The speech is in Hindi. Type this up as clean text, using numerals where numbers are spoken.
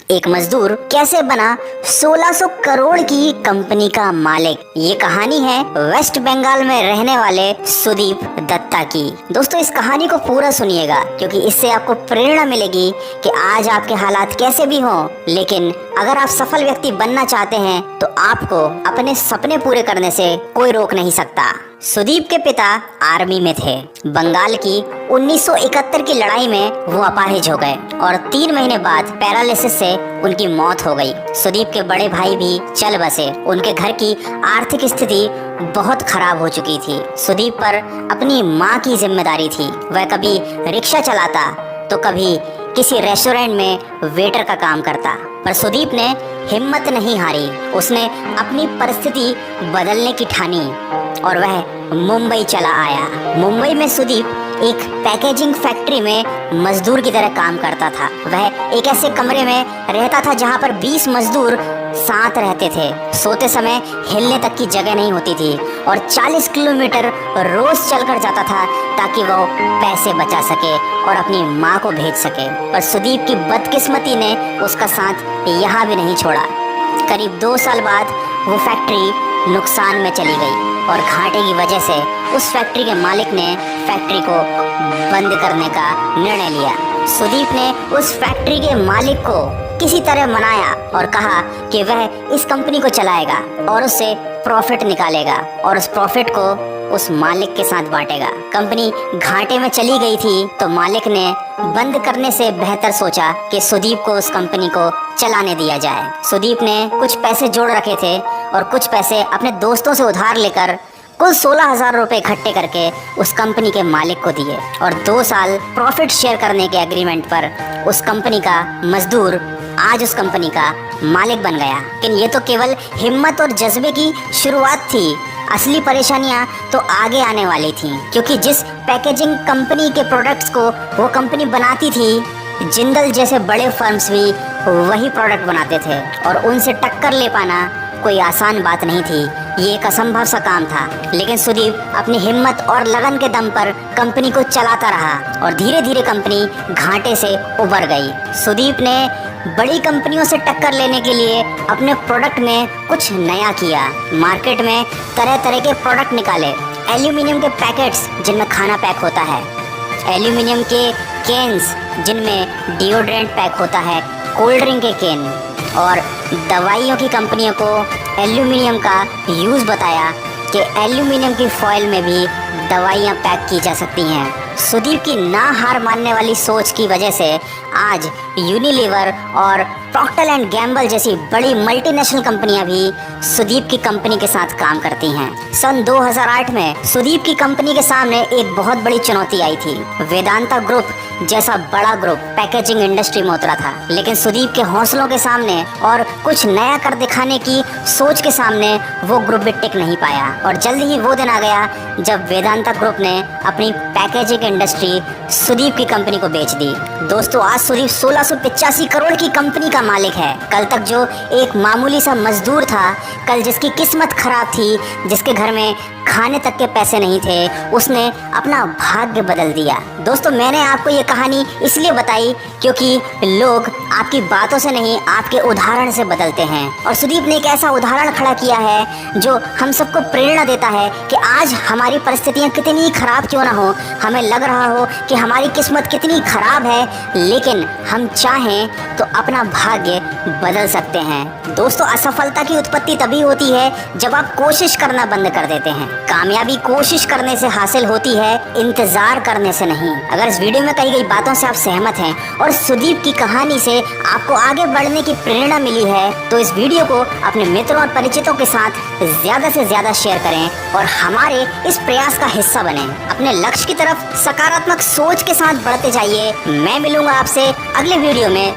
एक मजदूर कैसे बना 1600 करोड़ की कंपनी का मालिक। ये कहानी है वेस्ट बंगाल में रहने वाले सुदीप दत्ता की। दोस्तों इस कहानी को पूरा सुनिएगा क्योंकि इससे आपको प्रेरणा मिलेगी कि आज आपके हालात कैसे भी हों, लेकिन अगर आप सफल व्यक्ति बनना चाहते हैं तो आपको अपने सपने पूरे करने से कोई रोक नहीं सकता। सुदीप के पिता आर्मी में थे। बंगाल की 1971 की लड़ाई में वो अपाहिज हो गए और 3 महीने बाद पैरालिसिस से उनकी मौत हो गई। सुदीप के बड़े भाई भी चल बसे। उनके घर की आर्थिक स्थिति बहुत खराब हो चुकी थी। सुदीप पर अपनी माँ की जिम्मेदारी थी। वह कभी रिक्शा चलाता तो कभी किसी रेस्टोरेंट में वेटर का काम करता, पर सुदीप ने हिम्मत नहीं हारी। उसने अपनी परिस्थिति बदलने की ठानी और वह मुंबई चला आया। मुंबई में सुदीप एक पैकेजिंग फैक्ट्री में मजदूर की तरह काम करता था। वह एक ऐसे कमरे में रहता था जहां पर 20 मजदूर साथ रहते थे। सोते समय हिलने तक की जगह नहीं होती थी और 40 किलोमीटर रोज चलकर जाता था ताकि वो पैसे बचा सके और अपनी माँ को भेज सके। पर सुदीप की बदकिस्मती ने उसका साथ यहाँ भी नहीं छोड़ा। करीब 2 साल बाद वो फैक्ट्री नुकसान में चली गई और घाटे की वजह से उस फैक्ट्री के मालिक ने फैक्ट्री को बंद करने का निर्णय लिया। सुदीप ने उस फैक्ट्री के मालिक को किसी तरह मनाया और कहा कि वह इस कंपनी को चलाएगा और उससे प्रॉफिट निकालेगा और उस प्रॉफिट को उस मालिक के साथ बांटेगा। कंपनी घाटे में चली गई थी तो मालिक ने बंद करने से बेहतर सोचा कि सुदीप को उस कंपनी को चलाने दिया जाए। सुदीप ने कुछ पैसे जोड़ रखे थे और कुछ पैसे अपने दोस्तों से उधार लेकर कुल 16,000 रुपए इकट्ठे करके उस कंपनी के मालिक को दिए और 2 साल प्रॉफिट शेयर करने के एग्रीमेंट पर उस कंपनी का मजदूर आज उस कंपनी का मालिक बन गया। लेकिन ये तो केवल हिम्मत और जज्बे की शुरुआत थी। असली परेशानियां तो आगे आने वाली थी, क्योंकि जिस पैकेजिंग कंपनी के प्रोडक्ट्स को वो कंपनी बनाती थी, जिंदल जैसे बड़े फर्म्स भी वही प्रोडक्ट बनाते थे और उनसे टक्कर ले पाना कोई आसान बात नहीं थी। ये एक असंभव सा काम था। लेकिन सुदीप अपनी हिम्मत और लगन के दम पर कंपनी को चलाता रहा और धीरे धीरे कंपनी घाटे से उबर गई। सुदीप ने बड़ी कंपनियों से टक्कर लेने के लिए अपने प्रोडक्ट में कुछ नया किया। मार्केट में तरह तरह के प्रोडक्ट निकाले। एल्यूमिनियम के पैकेट्स जिनमें खाना पैक होता है, एल्यूमिनियम के केन्स जिनमें डिओड्रेंट पैक होता है, कोल्ड ड्रिंक के केन, और दवाइयों की कंपनियों को एल्यूमिनियम का यूज़ बताया कि एल्यूमिनियम की फॉइल में भी दवाइयाँ पैक की जा सकती हैं। सुदीप की ना हार मानने वाली सोच की वजह से आज यूनिलीवर और प्रॉक्टर एंड गैम्बल जैसी बड़ी मल्टीनेशनल कंपनियां भी सुदीप की कंपनी के साथ काम करती हैं। सन 2008 में सुदीप की कंपनी के सामने एक बहुत बड़ी चुनौती आई थी। वेदांता ग्रुप जैसा बड़ा ग्रुप पैकेजिंग इंडस्ट्री में उतरा था, लेकिन सुदीप के हौसलों के सामने और कुछ नया कर दिखाने की सोच के सामने वो ग्रुप भी टिक नहीं पाया और जल्द ही वो दिन आ गया जब वेदांता ग्रुप ने अपनी पैकेजिंग इंडस्ट्री सुदीप की कंपनी को बेच दी। दोस्तों आज सुदीप 1685 करोड़ की कंपनी का मालिक है। कल तक जो एक मामूली सा मजदूर था, कल जिसकी किस्मत खराब थी, जिसके घर में खाने तक के पैसे नहीं थे, उसने अपना भाग्य बदल दिया। दोस्तों मैंने आपको ये कहानी इसलिए बताई क्योंकि लोग आपकी बातों से नहीं आपके उदाहरण से बदलते हैं और सुदीप ने एक ऐसा उदाहरण खड़ा किया है जो हम सबको प्रेरणा देता है कि आज हमारी परिस्थितियाँ कितनी खराब क्यों ना हो, हमें लग रहा हो कि हमारी किस्मत कितनी खराब है, लेकिन हम चाहें तो अपना भाग्य बदल सकते हैं। दोस्तों असफलता की उत्पत्ति तभी होती है जब आप कोशिश करना बंद कर देते हैं। कामयाबी कोशिश करने से हासिल होती है, इंतजार करने से नहीं। अगर इस वीडियो में कही गई बातों से आप सहमत हैं और सुदीप की कहानी से आपको आगे बढ़ने की प्रेरणा मिली है तो इस वीडियो को अपने मित्रों और परिचितों के साथ ज्यादा से ज्यादा शेयर करें और हमारे इस प्रयास का हिस्सा बने। अपने लक्ष्य की तरफ सकारात्मक सोच के साथ बढ़ते जाइए। मैं मिलूंगा आपसे अगले वीडियो में।